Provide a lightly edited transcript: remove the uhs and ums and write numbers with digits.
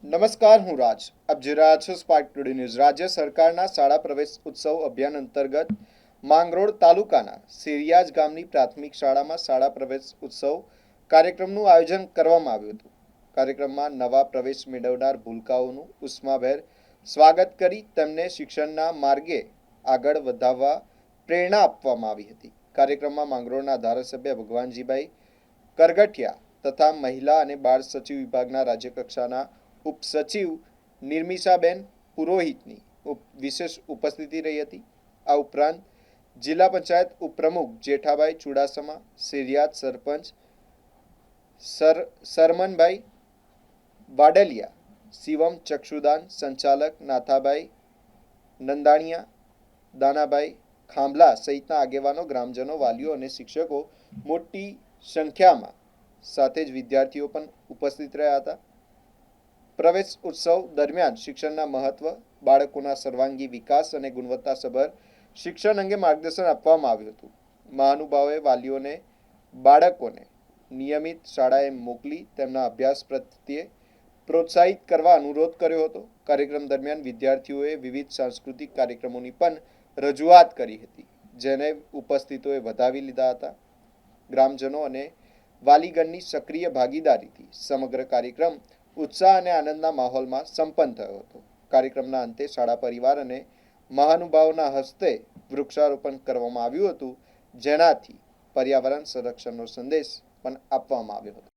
નમસ્કાર, હું રાજ. આપ જોઈ રહ્યા છો સ્પાર્ક ટુડે ન્યૂઝ. રાજ્ય સરકારના શાળા પ્રવેશ ઉત્સવ અભિયાન અંતર્ગત માંગરોળ તાલુકાના સિરિયાજ ગામની પ્રાથમિક શાળામાં શાળા પ્રવેશ ઉત્સવ કાર્યક્રમનું આયોજન કરવામાં આવ્યું હતું. કાર્યક્રમમાં નવા પ્રવેશ મેળવનાર ભૂલકાઓનું ઉષ્માભેર સ્વાગત કરી તેમને શિક્ષણના માર્ગે આગળ વધાવવા પ્રેરણા આપવામાં આવી હતી. કાર્યક્રમમાં માંગરોળના ધારાસભ્ય ભગવાનજીભાઈ કરગઠિયા તથા મહિલા અને બાળ સચિવ વિભાગના રાજ્યકક્ષાના ઉપસચિવ નિર્મિષાબેન પુરોહિતની વિશેષ ઉપસ્થિતિ રહી હતી. આ ઉપરાંત જિલ્લા પંચાયત ઉપપ્રમુખ જેઠાભાઈ ચુડાસમા, સિરિયાત સરપંચ સરમનભાઈ વાડલિયા, શિવમ ચક્ષુદાન સંચાલક નાથાભાઈ નંદાણીયા, દાનાભાઈ ખાંભલા સહિતના આગેવાનો, ગ્રામજનો, વાલીઓ અને શિક્ષકો મોટી સંખ્યામાં સાથે જ વિદ્યાર્થીઓ પણ ઉપસ્થિત રહ્યા હતા. પ્રવેશ ઉત્સવ દરમિયાન શિક્ષણના મહત્વ, બાળકોના સર્વાંગી વિકાસ અને ગુણવત્તાસભર શિક્ષણ અંગે માર્ગદર્શન આપવામાં આવ્યું હતું. મહાનુભાવોએ વાલીઓને બાળકોને નિયમિત શાળાએ મોકલી તેમના અભ્યાસ પ્રત્યે પ્રોત્સાહિત કરવા અનુરોધ કર્યો હતો. કાર્યક્રમ દરમિયાન વિદ્યાર્થીઓએ વિવિધ સાંસ્કૃતિક કાર્યક્રમોની પણ રજૂઆત કરી હતી, જેને ઉપસ્થિતોએ વધાવી લીધા હતા. ગ્રામજનો અને વાલીગણની સક્રિય ભાગીદારીથી સમગ્ર કાર્યક્રમ ઉત્સાહ અને આનંદના માહોલમાં સંપન્ન થયો હતો. કાર્યક્રમના અંતે શાળા પરિવાર અને મહાનુભાવોના હસ્તે વૃક્ષારોપણ કરવામાં આવ્યું હતું, જેનાથી પર્યાવરણ સંરક્ષણનો સંદેશ પણ આપવામાં આવ્યો હતો.